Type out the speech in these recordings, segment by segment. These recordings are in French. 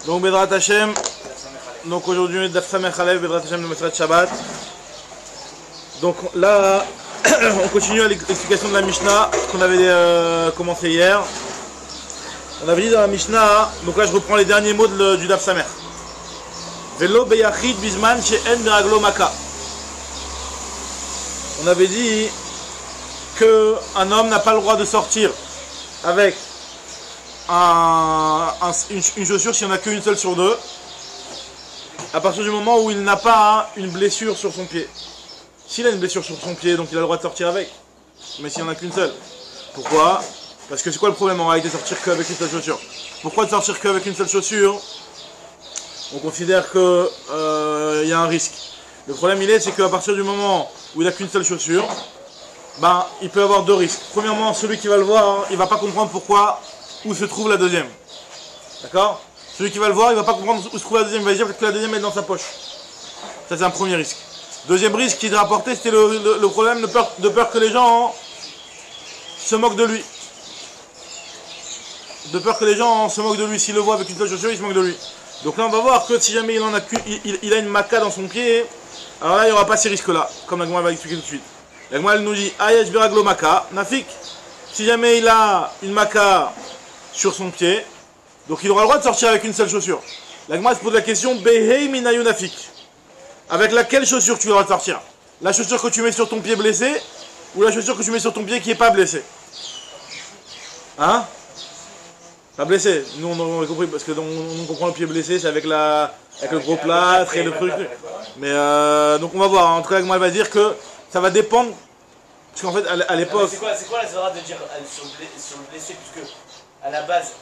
Donc Bedrat Hashem, donc aujourd'hui Daf Samech Alev, Bedrat Hashem de Mesrat Shabbat. Donc là, on continue à l'explication de la Mishnah qu'on avait commencé hier. On avait dit dans la Mishnah, donc là je reprends les derniers mots du Daf Samech. Velo beyachid bisman she'en beraglo maka. On avait dit qu'un homme n'a pas le droit de sortir avec une chaussure s'il n'y en a qu'une seule sur deux, à partir du moment où il n'a pas une blessure sur son pied. S'il a une blessure sur son pied, donc il a le droit de sortir avec, mais s'il n'y en a qu'une seule. Pourquoi? Parce que c'est quoi le problème en réalité de sortir qu'avec une seule chaussure? Pourquoi de sortir qu'avec une seule chaussure? On considère qu'il y a un risque. Le problème c'est qu'à partir du moment où il n'a qu'une seule chaussure, il peut avoir deux risques. Premièrement, celui qui va le voir, il ne va pas comprendre où se trouve la deuxième. D'accord? Celui qui va le voir, il ne va pas comprendre où se trouve la deuxième, il va dire que la deuxième est dans sa poche. Ça c'est un premier risque. Deuxième risque qu'il a apporté, c'était le problème de peur que les gens se moquent de lui. De peur que les gens se moquent de lui. S'il le voit avec une seule chaussure, il se moque de lui. Donc là on va voir que si jamais il a une maca dans son pied, alors là il n'y aura pas ces risques là, comme la Gemara va expliquer tout de suite. La Gemara nous dit Ayash biraglo maka, nafik. Si jamais il a une maca sur son pied, donc il aura le droit de sortir avec une seule chaussure. La Gemara se pose la question Behei minayu nafik. Avec laquelle chaussure tu auras le droit de sortir? La chaussure que tu mets sur ton pied blessé ou la chaussure que tu mets sur ton pied qui n'est pas blessé? Hein? Pas blessé. Nous on a compris parce que on comprend le pied blessé, c'est avec le gros plâtre et le truc. Mais donc on va voir. En tout cas, la Gemara va dire que ça va dépendre. Parce qu'en fait, à l'époque. C'est quoi la zora de dire sur le blessé, puisque à la base.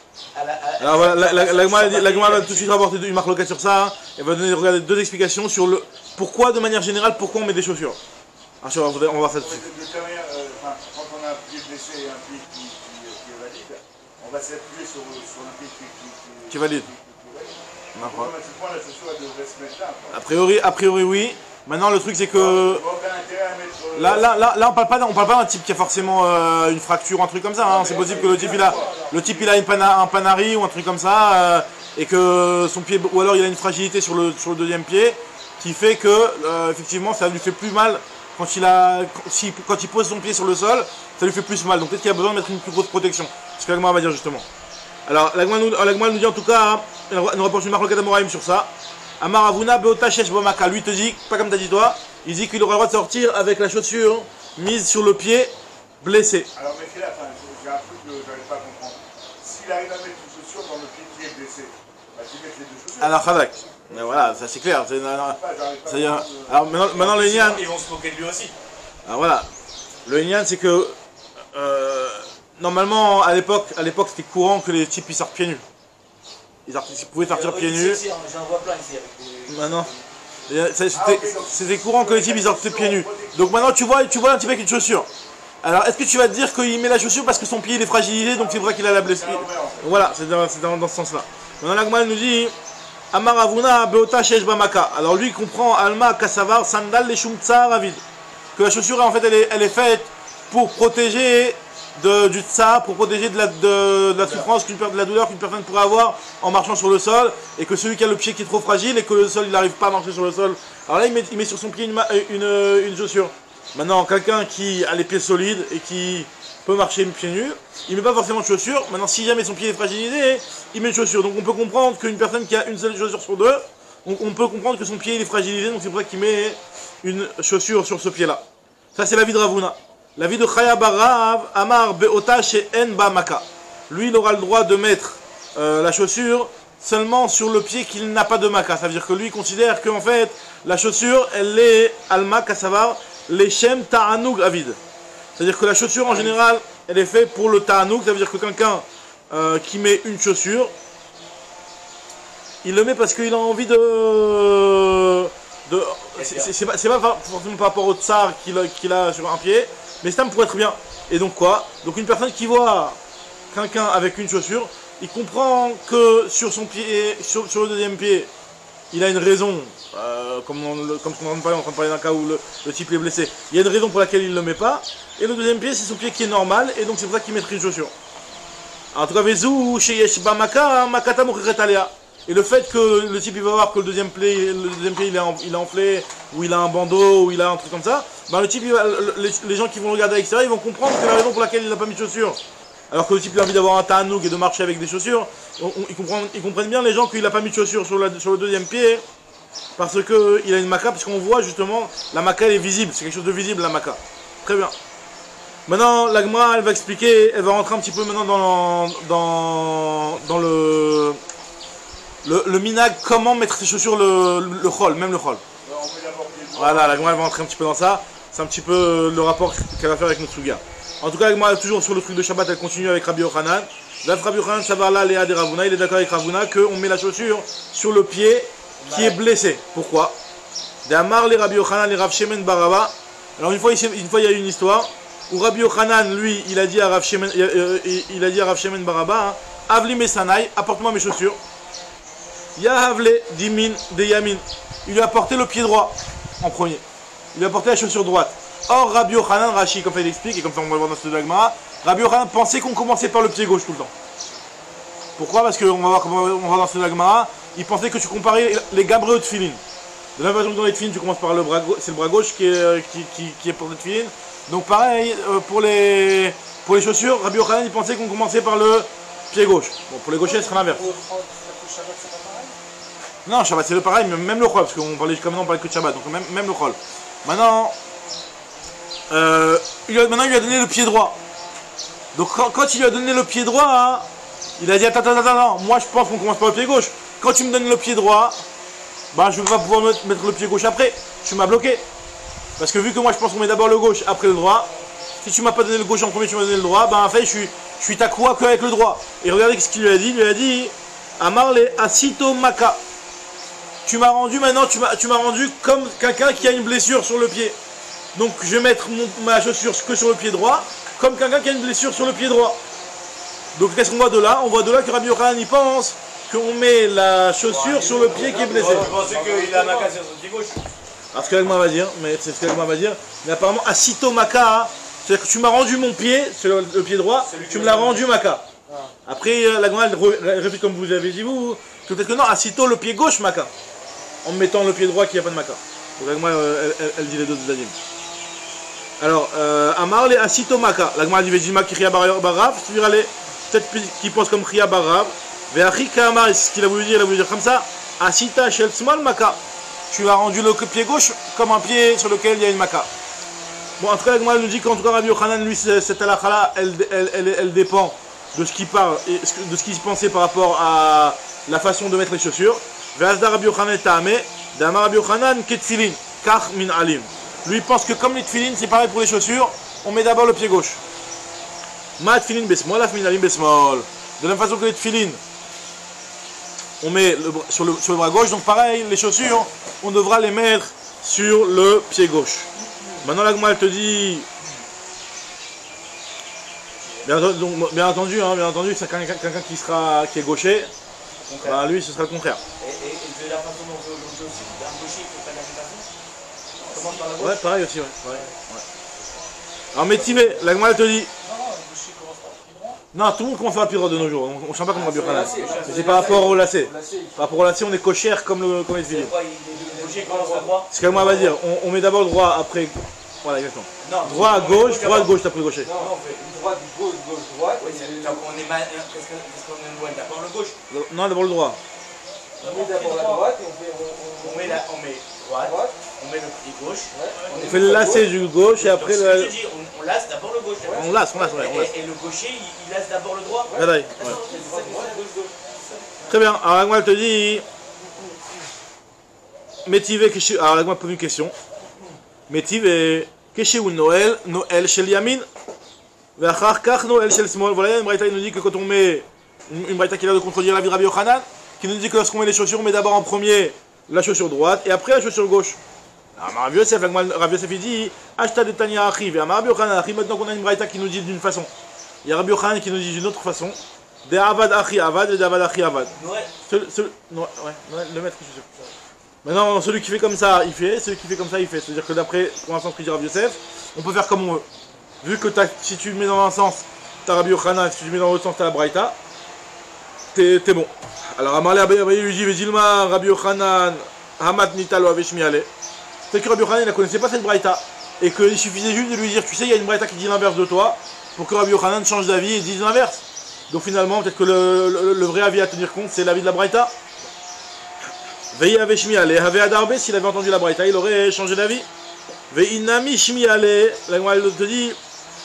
Alors voilà, la Gemara va tout de suite rapporter une marque locale sur ça. Hein. Elle va donner deux explications sur le pourquoi, de manière générale, pourquoi on met des chaussures. Alors, on va voir ça dessus. Quand on a un pied blessé et un pied qui est valide, on va s'appuyer sur un pied qui est valide. Automatiquement, la chaussure elle devrait se mettre là. A priori, oui. Maintenant, le truc, c'est que. Là, on parle pas d'un type qui a forcément une fracture ou un truc comme ça. Hein. C'est possible que le type il a un panari ou un truc comme ça, et que son pied, ou alors il a une fragilité sur le deuxième pied, qui fait que effectivement, ça lui fait plus mal quand il pose son pied sur le sol, ça lui fait plus mal. Donc peut-être qu'il a besoin de mettre une plus grosse protection. C'est ce que la Gemara va dire justement. Alors la Gemara nous dit en tout cas, elle nous rapporte une marque d'Amoraïm sur ça. Amar Avuna Beota Shesh Bomaka, lui te dit, pas comme t'as dit toi, il dit qu'il aura le droit de sortir avec la chaussure mise sur le pied blessé. Alors mais là, j'ai un truc que je n'arrive pas à comprendre. S'il arrive à mettre une chaussure dans le pied qui est blessé, tu mets les deux chaussures. Alors Khadak, voilà, ça c'est clair. Alors maintenant le Inyan. Ils vont se moquer de lui aussi. Alors voilà, le Inyan c'est que normalement à l'époque c'était courant que les types ils sortent pieds nus. Ils pouvaient sortir pieds nus. J'en vois plein ici avec Maintenant, c'était courant que les types ils sortent pieds nus. Donc maintenant tu vois un type avec une chaussure. Alors est-ce que tu vas te dire qu'il met la chaussure parce que son pied il est fragilisé, donc c'est vrai qu'il a la blessure? Voilà, c'est dans ce sens-là. Maintenant la Gemara nous dit Amar Avuna Beota Shesh Bamaka. Alors lui il comprend Alma Kassavar Sandal les Shumtsa Ravid. Que la chaussure en fait elle est faite pour protéger du tsa, pour protéger de la souffrance, de la douleur qu'une personne pourrait avoir en marchant sur le sol, et que celui qui a le pied qui est trop fragile et que le sol il n'arrive pas à marcher sur le sol, alors là il met sur son pied une chaussure. Maintenant quelqu'un qui a les pieds solides et qui peut marcher pieds nus, il met pas forcément de chaussure. Maintenant si jamais son pied est fragilisé, il met une chaussure. Donc on peut comprendre qu'une personne qui a une seule chaussure sur deux, on peut comprendre que son pied il est fragilisé, donc c'est pour ça qu'il met une chaussure sur ce pied là. Ça c'est l'avis de Ravuna. L'avis de Chaya Barav, Amar Beota She'en Ba Maka. Lui, il aura le droit de mettre la chaussure seulement sur le pied qu'il n'a pas de Maka. Ça veut dire que lui, il considère qu'en fait, la chaussure, elle est Alma Kassavar, Leshem Ta'anoug Avid. C'est-à-dire que la chaussure, en général, elle est faite pour le Ta'anoug. Ça veut dire que quelqu'un qui met une chaussure, il le met parce qu'il a envie c'est pas forcément par rapport au tsar qu'il a sur un pied, mais c'est pour être bien. Et donc quoi? Donc une personne qui voit quelqu'un avec une chaussure, il comprend que sur son pied, sur le deuxième pied, il a une raison, comme on est en train de parler d'un cas où le type est blessé. Il y a une raison pour laquelle il ne le met pas. Et le deuxième pied, c'est son pied qui est normal, et donc c'est pour ça qu'il mettrait une chaussure. En tout cas, Vezou, Sheyesh Bamaka, Makata Mokhretalia. Et le fait que le type il va voir que le deuxième pied il est enflé, ou il a un bandeau, ou il a un truc comme ça, ben le type, les gens qui vont le regarder à l'extérieur, ils vont comprendre que c'est la raison pour laquelle il n'a pas mis de chaussures. Alors que le type il a envie d'avoir un ta'anoug et de marcher avec des chaussures, ils comprennent bien les gens qu'il n'a pas mis de chaussures sur le deuxième pied, parce qu'il a une maca, parce qu'on voit justement, la maca elle est visible, c'est quelque chose de visible la maca. Très bien. Maintenant, la Gemara, elle va expliquer, elle va rentrer un petit peu maintenant dans le minag, comment mettre ses chaussures le chol, même le chol. Voilà, la Gemara, elle va rentrer un petit peu dans ça. C'est un petit peu le rapport qu'elle va faire avec notre suga. En tout cas, la Gemara, toujours sur le truc de Shabbat, elle continue avec Rabbi Yochanan. Là, Rabbi Yochanan, ça va là, Léa de Ravuna, il est d'accord avec Ravuna qu'on met la chaussure sur le pied qui est blessé. Pourquoi? D'Amar les Rabbi Yochanan, les Rav Shemen Baraba. Alors une fois, il y a eu une histoire où Rabbi Yochanan, lui, il a dit à Rav Shemen Baraba, hein, Avli Mesanai, apporte-moi mes chaussures. Yahavle Dimin de Yamin. Il lui a apporté le pied droit en premier. Il lui a apporté la chaussure droite. Or, Rabbi Yochanan, Rashi, comme ça il explique, et comme ça on va le voir dans ce dogma, Rabbi Yochanan pensait qu'on commençait par le pied gauche tout le temps. Pourquoi? Parce qu'on va voir comment on va dans ce dogma, il pensait que tu comparais les gabrés de tefilin. De la même façon que dans les tefilin, tu commences par le bras gauche, c'est le bras gauche qui est pour les tefilin. Donc pareil, pour les chaussures, Rabbi Yochanan, il pensait qu'on commençait par le pied gauche. Bon, pour les gauchers, ce sera l'inverse. Non, Shabbat c'est le pareil, même le chol, parce qu'on parlait jusqu'à maintenant, on parlait que de Shabbat, donc même le chol. Maintenant, il lui a donné le pied droit. Donc quand il lui a donné le pied droit, hein, il a dit attends, moi je pense qu'on commence par le pied gauche. Quand tu me donnes le pied droit, bah je ne vais pas pouvoir mettre le pied gauche après, tu m'as bloqué. Parce que vu que moi je pense qu'on met d'abord le gauche après le droit, si tu m'as pas donné le gauche en premier, tu m'as donné le droit, bah en fait je suis ta quoi qu'avec le droit. Et regardez ce qu'il lui a dit, Amarle Asito Maka. Tu m'as rendu maintenant, tu m'as rendu comme quelqu'un qui a une blessure sur le pied. Donc je vais mettre ma chaussure que sur le pied droit, comme quelqu'un qui a une blessure sur le pied droit. Donc qu'est-ce qu'on voit de là? On voit de là que Rabbi Yochanan il pense qu'on met la chaussure sur le pied qui est blessé. Je pensais qu'il a un maca sur son pied gauche. Alors ce qu'Agma va dire, mais c'est ce qu'Agma va dire. Mais apparemment Asito Maka, c'est-à-dire que tu m'as rendu mon pied, c'est le pied droit, tu me l'as rendu Maka. Après l'Agma répète comme vous avez dit vous, que peut-être que non, Asito le pied gauche Maka. En mettant le pied droit qu'il n'y a pas de Maka. Donc l'Agma elle dit les deux Zadim. Alors, Amar le Asito Maka. L'Agma dit Vejima ki Ria Barav, c'est-à-dire peut-être qu'il pense comme Ria Barav. Veachika Amar, c'est ce qu'il a voulu dire, comme ça. Asita Shel Smal Maka. Tu as rendu le pied gauche comme un pied sur lequel il y a une Maka. Bon, en tout cas, l'Agma nous dit qu'en tout cas, Rabbi Yochanan, lui, cette halakha-là, elle dépend de ce qu'il parle et de ce qu'il pensait par rapport à la façon de mettre les chaussures. Ve'azda Rabbi Yochanan ta'ame, d'Amar Rabbi Yochanan ketfilin, kach min alim. Lui, il pense que comme les tefilin, c'est pareil pour les chaussures, on met d'abord le pied gauche. Ma tefilin besmol, af min alim besmol. De la même façon que les tefilin, on met sur le bras gauche, donc pareil, les chaussures, on devra les mettre sur le pied gauche. Maintenant, la Gemara te dit, bien entendu, c'est quelqu'un qui est gaucher, bah, lui, ce sera le contraire. Et de la façon dont on fait aujourd'hui aussi, d'un gaucher, il faut faire de la même façon. Commence par la gauche. Ouais, pareil aussi, ouais. Alors, Métivé, la Gemara te dit. Non, tout le monde commence par le pied droit de nos jours. On ne chante pas comme Rabbi Yochanan. C'est par rapport au lacet. Par rapport au lacet, on est cochère comme les tefilin. C'est ce que moi va dire. On met d'abord le droit, après. Voilà, exactement. Droit à gauche, t'as pris le gaucher. Non, on fait droite, gauche, droite. Oui, donc on est mal. Qu'est-ce qu'on est loin? D'abord le gauche. Non, d'abord le droit. On met d'abord la droite et on met droite. On met le pied gauche. On fait le lacet du gauche et après le. On lasse d'abord le gauche. On lasse. Et le gaucher, il lasse d'abord le droit. Ouais. Très bien. Alors, la Gemara te dit. Métivé, alors la Gemara pose une question. Métivé, Keshe ou Noël shel Yamin. Ve'achar kach Noël shel Smol. Voilà, une braïta, il nous dit que quand on met. Une braïta qui a l'air de contredire la vie de Rabbi Yochanan, qui nous dit que lorsqu'on met les chaussures, on met d'abord en premier la chaussure droite et après la chaussure gauche. Alors, Rav Yosef il dit Ashta de Tanya Achi, et Rabbi Yochanan Achi, maintenant qu'on a une braïta qui nous dit d'une façon. Il y a Rabbi Yochanan qui nous dit d'une autre façon. De Avad Achi Avad et d'Avad Achi Avad. Le maître, je suis sûr. Maintenant, celui qui fait comme ça, il fait, celui qui fait comme ça, il fait. C'est-à-dire que d'après, pour l'instant, ce que dit Rav Yosef, on peut faire comme on veut. Vu que si tu le mets dans un sens, t'as Rabbi Yochanan, si tu le mets dans l'autre sens, t'as la braïta. t'es bon. Alors Amarle Abaye lui dit Vejilma Rabbi Yochanan Hamat Nitalo Aveshmi Ale. C'est que Rabbi Yochanan il ne connaissait pas cette braïta et qu'il suffisait juste de lui dire tu sais il y a une braïta qui dit l'inverse de toi pour que Rabbi Yochanan change d'avis et dise l'inverse. Donc finalement peut-être que le vrai avis à tenir compte c'est l'avis de la braïta. Veille Aveshmi Ale Have Adarbe s'il avait entendu la braïta il aurait changé d'avis. Veille Inami Shmi Ale la Gemara te dit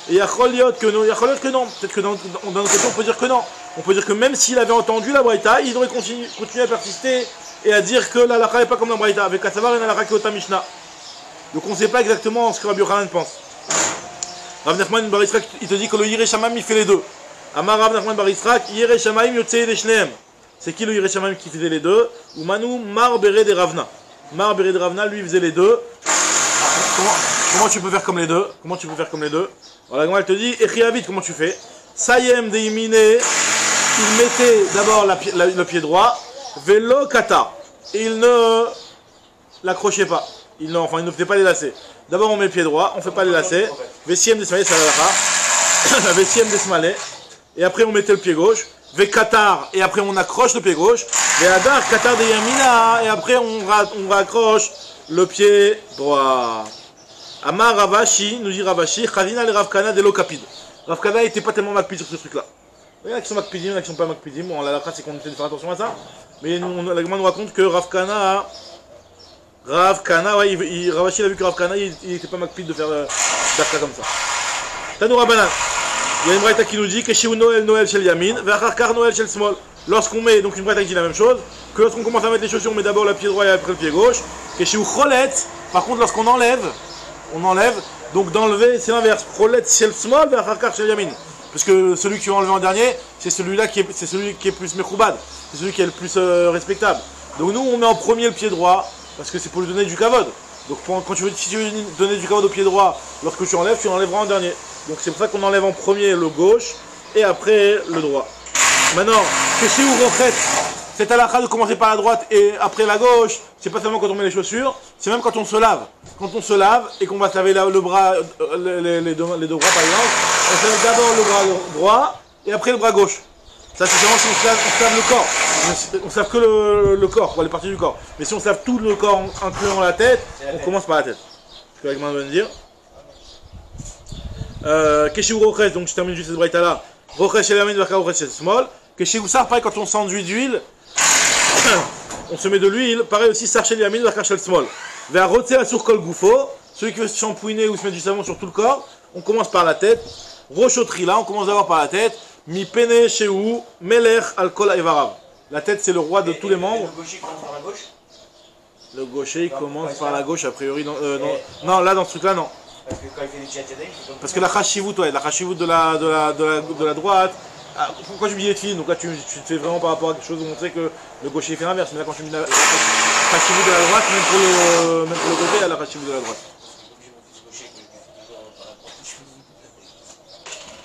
Yacholiot que non, peut-être que dans notre côté on peut dire que non. On peut dire que même s'il avait entendu la braïta, il aurait continué à persister et à dire que la halakha n'est pas comme la braïta, avec la savar et la halakha qui est au Mishnah. Donc on ne sait pas exactement ce que Rabbi Yochanan pense. Rav Nachman bar Yitzhak, il te dit que le Yireh Shamaim il fait les deux. Amar Rav Nachman bar Yitzhak, Yireh Shamaim yotzei de shneim. C'est qui le Yireh Shamaim qui faisait les deux? Ou Manu Mar Bere de Ravna. Mar Bere de Ravna lui faisait les deux. Comment tu peux faire comme les deux? Alors la Gemara elle te dit, Echiavit, comment tu fais? Sayem de Imine, il mettait d'abord le pied droit, Velo Kata, et il ne l'accrochait pas. Il ne faisait pas les lacets. D'abord on met le pied droit, on ne fait pas les lacets. Vesiem de Smale, ça va. Vesiem de Smale, et après on mettait le pied gauche. Vekatar, et après on accroche le pied gauche. Veadar, Katar de Yamina, et après on raccroche le pied droit. Amar Ravashi, nous dit Ravashi, Chazina le Rav Kana de l'Okapid. Rav Kana n'était pas tellement macpid sur ce truc-là. Il y en a qui sont macpidim, il y en a qui sont pas macpidim. Bon, la phrase c'est qu'on essaie de faire attention à ça. Mais la Gemara nous raconte que Rav Kana, ouais, Ravashi a vu que Rav Kana, il n'était pas macpid de faire ça comme ça. Tanoura Banan. Il y a une braïta qui nous dit que chez Noël shel Yamin, Vachar Noël shel Smol. Lorsqu'on met, donc une braïta qui dit la même chose, que lorsqu'on commence à mettre les chaussures, on met d'abord le pied droit et après le pied gauche. Que chez Cholet, par contre, lorsqu'on enlève, donc d'enlever, c'est l'inverse. Cholet shel Smol, Vachar shel Yamin. Parce que celui qui va enlever en dernier, c'est celui qui est plus mechoubad, c'est celui qui est le plus respectable. Donc nous, on met en premier le pied droit, parce que c'est pour lui donner du kavod. Donc si tu veux donner du kavod au pied droit, lorsque tu enlèveras en dernier. Donc c'est pour ça qu'on enlève en premier le gauche, et après le droit. Maintenant, Keshi ou Rochet, c'est à halakha de commencer par la droite et après la gauche, c'est pas seulement quand on met les chaussures, c'est même quand on se lave. Quand on se lave et qu'on va se laver le bras, les deux bras par exemple, on se lave d'abord le bras droit et après le bras gauche. Ça c'est seulement si on se lave le corps. On se lave que le corps, les parties du corps. Mais si on se lave tout le corps incluant la tête, on commence par la tête. C'est ce que la Gemara vient de dire. Keshi ou Rochet, donc je termine juste cette braïta là. Rochet chez Yamin, Vaka Rochet chez Small. Keshi ou Sar, pareil quand on s'enduit d'huile. On se met de l'huile, pareil aussi Sar chez Yamin, Vaka chez Small. Vers Rotse la sur Kol Goufo, celui qui veut se shampouiner ou se mettre du savon sur tout le corps, on commence par la tête. Rochotri là, on commence d'abord par la tête. Mi Pene Shehu, Melech al Kol Evarav. La tête c'est le roi de tous les membres. Le gaucher commence par la gauche. Le gaucher il commence par la gauche, a priori. Non, là dans ce truc là, non. Parce que quand il fait des tchatchadais, parce que la chashivut, ouais, la chashivut de la droite. Pourquoi je dis les filles? Donc là tu te fais vraiment par rapport à quelque chose où on sait que le gaucher fait l'inverse. Mais là quand tu dis la chashivut de la droite, même pour le gaucher, il y a la chashivut de la droite.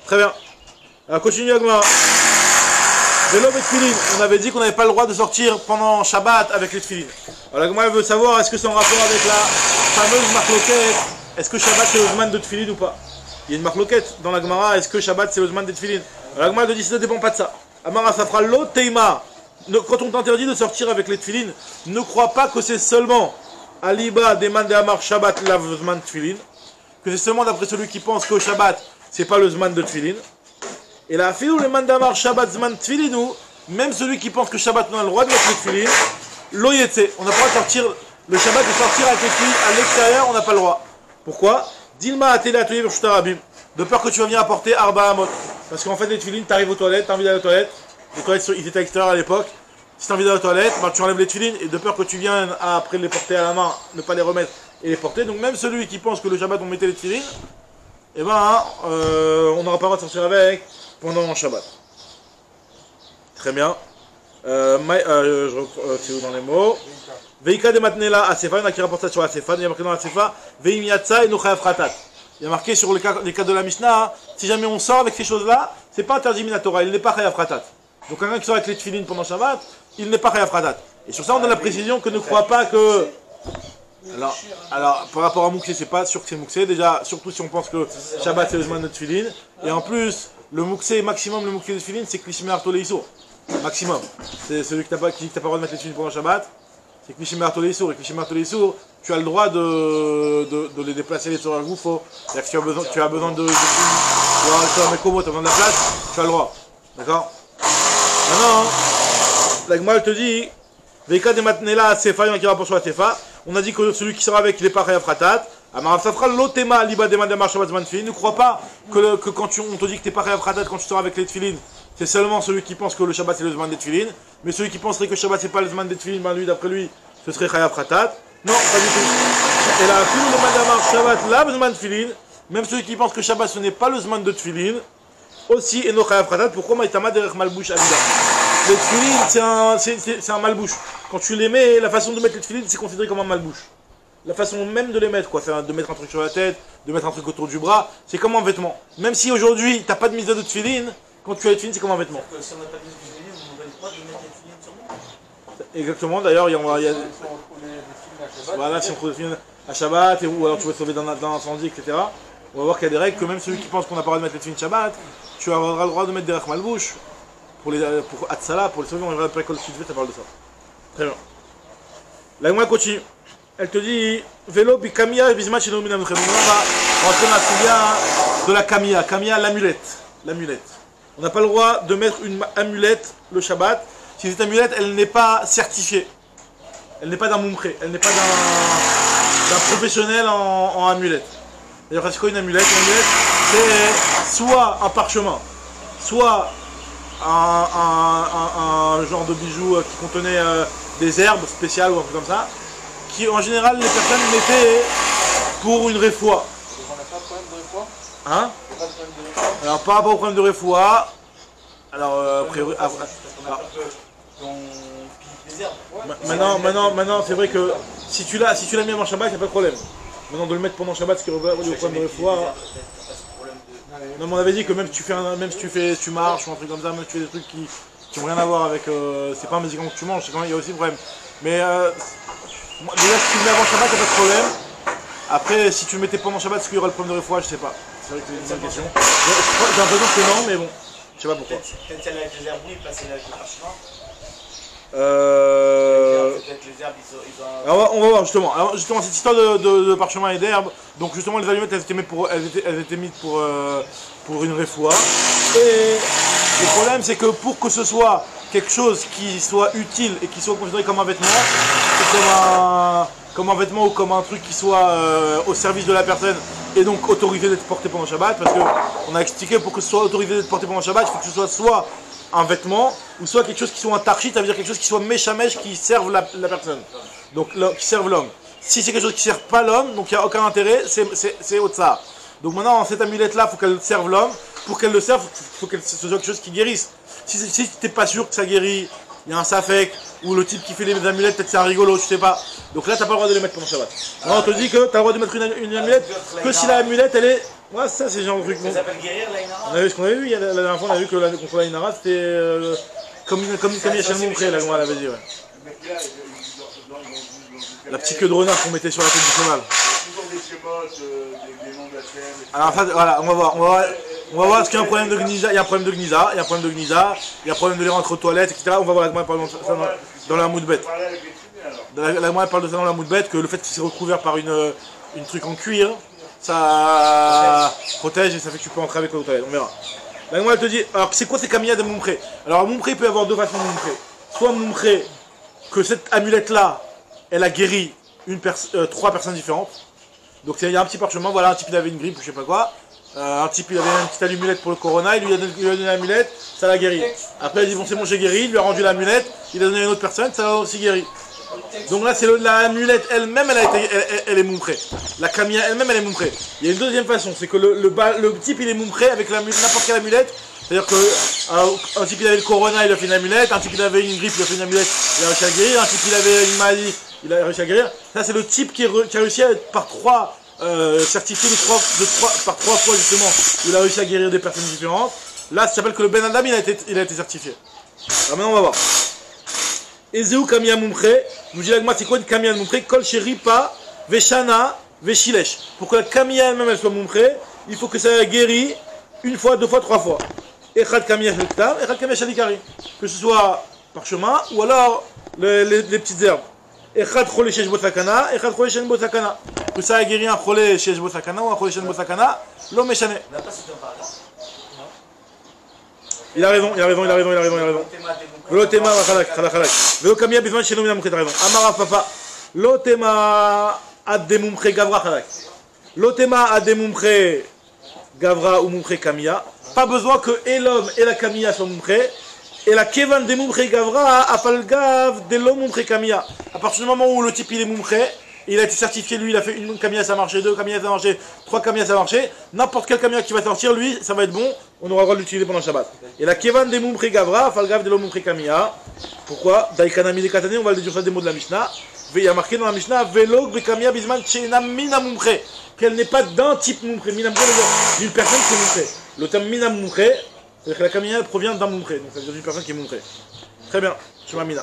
Très bien. Alors continue Agma. Vélo et tefilin. On avait dit qu'on n'avait pas le droit de sortir pendant Shabbat avec les tefilin. Alors Agma veut savoir est-ce que c'est en rapport avec la fameuse marloquette. Est-ce que Shabbat c'est le zman de tefilin ou pas? Il y a une marloquette dans la Gemara, est-ce que Shabbat c'est le zman de tefilin? La Gemara te dit ça ne dépend pas de ça. Amara Safra lo teima. Quand on t'interdit de sortir avec les tefilin, ne crois pas que c'est seulement Aliba deman de Amar Shabbat la zman tefilin, que c'est seulement d'après celui qui pense qu'au Shabbat c'est pas le zman de tefilin. Et là, filou le man d'Amar Shabbat zman tefilin ou même celui qui pense que Shabbat on a le droit de mettre les tefilin, lo yetse. On n'a pas le droit de sortir le Shabbat de sortir avec les tefilin à l'extérieur, on n'a pas le droit. Pourquoi? Dilma ateli atelier v'shtarabim. De peur que tu vas venir apporter arba amot. Parce qu'en fait les tefilin, t'arrives aux toilettes, t'as envie d'aller aux toilettes. Les toilettes ils étaient à l'extérieur à l'époque. Si t'as envie d'aller aux toilettes, bah, tu enlèves les tefilin et de peur que tu viennes après les porter à la main, ne pas les remettre et les porter. Donc même celui qui pense que le Shabbat on mettait les tefilin, eh ben on n'aura pas le droit de sortir avec pendant Shabbat. Très bien. Je reprends c'est où dans les mots. Veika de matnela asefa, il y en a qui rapportent ça sur asefa, il y a marqué dans asefa, veim yatsa et nochayav fratat. Il y a marqué sur les cas de la Mishnah, si jamais on sort avec ces choses-là, c'est pas interdit minatora, il n'est pas chayav fratat. Donc quelqu'un qui sort avec les tefilin pendant Shabbat, il n'est pas chayav fratat. Et sur ça on a la précision que ne croit pas que... Alors par rapport à Mouksé, c'est pas sûr que c'est Mouksé, déjà, surtout si on pense que Shabbat c'est le zman de tefilin, et en plus, le Mouksé maximum, le Mouksé de tefilin, c'est Klishmer Toleiso. maximum. C'est celui qui t'a pas le droit de mettre les tefilines pendant Shabbat. C'est que Mishimar Toleissour. Et que Mishimar Toleissour, tu as le droit de les déplacer les Torah Goufo. C'est-à-dire que tu as besoin de tefilines, tu as besoin de la place, tu as le droit. D'accord? Maintenant, la Gemara te dit, Veika de Matnela Sefa, il y en a qui rapportent sur la Tefa. On a dit que celui qui sera avec, il n'est pas Chayav Khatat. Amarav Safra, l'otema, liba de Madamar Shabbat Zman Tefilin. Ne crois pas que quand on te dit que tu n'es pas Chayav Khatat quand tu seras avec les Tefilin, c'est seulement celui qui pense que le Shabbat c'est le Zman des Tefilin. Mais celui qui penserait que le Shabbat c'est pas le Zman des Tefilin, ben lui, d'après lui, ce serait Chayav Khatat. Non, pas du tout. Et là, tout le Madamar Shabbat, là, Zman Tefilin. Même celui qui pense que Shabbat ce n'est pas le Zman de Tefilin, aussi, et no Chayav Khatat. Pourquoi Maïtama derech Malbouche Abida? Les tefilines, c'est un malbouche. Quand tu les mets, la façon de mettre les tefilines, c'est considéré comme un malbouche. La façon même de les mettre, quoi, de mettre un truc sur la tête, de mettre un truc autour du bras, c'est comme un vêtement. Même si aujourd'hui, tu n'as pas de mise de tefilines, quand tu as les tefilines, c'est comme un vêtement. Si on n'a pas de mise de tefilines, on n'aurait pas de mettre les tefilines sur nous. Exactement, d'ailleurs, il y a voilà, si on trouve des tefilines à Shabbat, ou alors tu veux sauver d'un incendie, etc. On va voir qu'il y a des règles que même celui qui pense qu'on n'a pas le droit de mettre les tefilines Shabbat, tu auras le droit de mettre des malbouches. Pour Atsala, pour les sauver, on verra après quand le sud ça parle de ça. Très bien. La Gemara continue. Elle te dit Vélo bi Kamiya bisma chez nous minam khemuna. On va rentrer dans la suya de la Kamiya. Kamiya, l'amulette. L'amulette. On n'a pas le droit de mettre une amulette le Shabbat si cette amulette elle n'est pas certifiée. Elle n'est pas d'un moumkré. Elle n'est pas d'un professionnel en amulette. D'ailleurs, c'est quoi une amulette? Une amulette, c'est soit un parchemin, soit un genre de bijou qui contenait des herbes spéciales ou un truc comme ça, qui en général les personnes mettaient pour une réfoua. On n'a pas de problème de réfoua? Hein? Pas de problème de réfoua? Alors par rapport au problème de réfoua, alors a priori... Maintenant c'est vrai que si tu l'as mis avant Shabbat, il n'y a pas de problème. Maintenant de le mettre pendant Shabbat, ce qui est au problème de réfoua... Non, mais on avait dit que même si tu marches ou un truc comme ça, même si tu fais des trucs qui n'ont rien à voir avec. C'est pas un médicament que tu manges, c'est quand même, il y a aussi un problème. Mais déjà, si tu le mets avant Shabbat, il n'y a pas de problème. Après, si tu le mettais pendant Shabbat, est-ce qu'il y aura le problème de réfoua? Je sais pas. C'est vrai que c'est une bonne question. J'ai l'impression que non, mais bon, je sais pas pourquoi. Peut-être celle avec les herbes, oui, passer avec le parchemin. Peut-être les herbes, ils ont... Alors, on va voir justement. Alors, justement, cette histoire de parchemin et d'herbes, donc justement les allumettes elles étaient mises pour une réfoua. Et le problème c'est que pour que ce soit quelque chose qui soit utile et qui soit considéré comme un vêtement, comme un vêtement ou comme un truc qui soit au service de la personne et donc autorisé d'être porté pendant Shabbat, parce qu'on a expliqué pour que ce soit autorisé d'être porté pendant Shabbat, il faut que ce soit un vêtement, ou soit quelque chose qui soit un tarchit, ça veut dire quelque chose qui soit méchamesh, qui serve la personne, donc qui serve l'homme. Si c'est quelque chose qui ne sert pas l'homme, donc il n'y a aucun intérêt, c'est au tsar. Donc maintenant, cette amulette-là, il faut qu'elle serve l'homme. Pour qu'elle le serve, il faut que ce soit quelque chose qui guérisse. Si tu n'es pas sûr que ça guérit, il y a un safek, ou le type qui fait les amulettes, peut-être c'est un rigolo, tu sais pas. Donc là, tu n'as pas le droit de les mettre pendant Shabbat. Alors on te dit que tu as le droit de mettre une amulette que si la amulette, elle est... Ouais, ça c'est genre de truc. Ça s'appelle guérir la Inara. On avait ce qu'on avait vu, la dernière fois, on a vu que contre la Inara, c'était comme Yachal Moumkré, la Gemara l'avait dit. Ouais. La petite queue de renard qu'on mettait sur la tête du cheval. Alors voilà, on va voir parce qu'il y a un problème de Gnisa, il y a un problème de Gnisa, il y a un problème de Gnisa, il y a un problème de les rentrer aux toilettes, etc. On va voir la Gemara parle de ça dans la Moudbet. La Gemara parle de ça dans la Moudbet, que le fait qu'il s'est recouvert par une truc en cuir, ça protège et ça fait que tu peux entrer avec l'eau aux toilettes, on verra. La Gemara te dit, alors c'est quoi ces Kamiya de Moumkré? Alors Moumkré il peut y avoir deux façons de Moumkré. Soit Moumkré, que cette amulette là, elle a guéri trois personnes différentes. Donc il y a un petit parchemin, voilà, un type il avait une grippe ou je sais pas quoi. Un type il avait une petite amulette pour le corona, il lui a donné l'amulette, ça l'a guéri. Après il a dit bon c'est bon j'ai guéri, il lui a rendu l'amulette, il a donné à une autre personne, ça l'a aussi guéri. Donc là c'est l'amulette elle-même elle est moumkré. La Kamiya elle-même elle est moumkré. Il y a une deuxième façon, c'est que le type il est moumkré avec n'importe quelle amulette. C'est-à-dire qu'un type il avait le corona, il a fait une amulette, un type il avait une grippe, il a fait une amulette, il a réussi à guérir, un type il avait une maladie, il a réussi à guérir. Ça c'est le type qui a réussi à être par trois, certifié par trois fois justement, où il a réussi à guérir des personnes différentes. Là ça s'appelle que le Ben Adam il a été certifié. Alors maintenant on va voir. Ezeu Kamiya Moumkré, nous dit l'agma c'est quoi une Kamiya Moumkré? Kol Sheripa, Veshana, Veshilesh. Pour que la Kamiya elle-même elle soit Moumkré, il faut que ça guérit une fois, deux fois, trois fois. Echad Kamiya Shel Ktav, Echad Kamiya Shel Ikarin. Que ce soit parchemin ou alors les petites herbes. Echad Cholé Shesh Bo Sakana, Echad Cholé Shesh Bo Sakana. Que ça a guéri un Cholé Shesh Bo Sakana ou un Cholé Shesh Bo Sakana, l'homme est chané. Il a raison. Velo tema chalak. Velo Kamiya Bizman Shelo Mina Mumche, t'as raison. Amara Papa. Lo tema ad de Mumche Gavra chalak. Lo tema ad de Mumche Gavra ou Mumche Kamiya. Pas besoin que et l'homme et la Kamiya soient Mumche. Et la Kevan de Mumche Gavra a pas le Gav de l'homme Mumche Kamiya. À partir du moment où le type il est Mumche, il a été certifié, lui il a fait une Kamiya ça a marché, deux Kamiya ça a marché, trois Kamiya ça a marché, n'importe quel Kamiya qui va sortir, lui ça va être bon, on aura le droit de l'utiliser pendant le Shabbat. Et la Kevan de Mumche Gavra, a pas le Gav de l'homme Mumche Kamiya. Pourquoi Daïkanami de Katane, on va le dire ça des mots de la Mishnah. Il y a marqué dans la Mishnah, Velog Bekamiya Bizman Sheina Mina Mumche, qu'elle n'est pas d'un type Mumche, Mina Mumche, d'une personne qui est Mumche. Le terme Mina Mumche, c'est-à-dire que la Kamiya provient d'un Mumche, donc ça veut dire d'une personne qui est Mumche. Très bien, Shema Mina.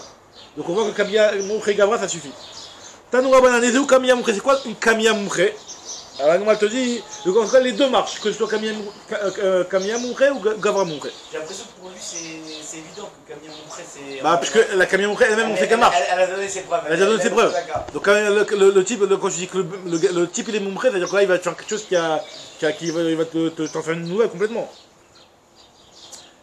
Donc on voit que Kamiya Mumche Gavra ça suffit. Tanoura Bananese ou Kamiya Mumche, c'est quoi une Kamiya Mumche? Alors elle te dit, en tout cas les deux marchent, que ce soit Kamiya Mumche ou Gavra Mumche. J'ai l'impression que pour lui c'est évident que Kamiya Mumche c'est... Bah puisque la Kamiya Mumche elle-même on sait qu'elle marche. Elle a donné ses preuves. Elle a donné ses preuves. Donc le type, quand je dis que le type il est Mumche, c'est-à-dire que là il va te faire quelque chose qui va t'en faire une nouvelle complètement.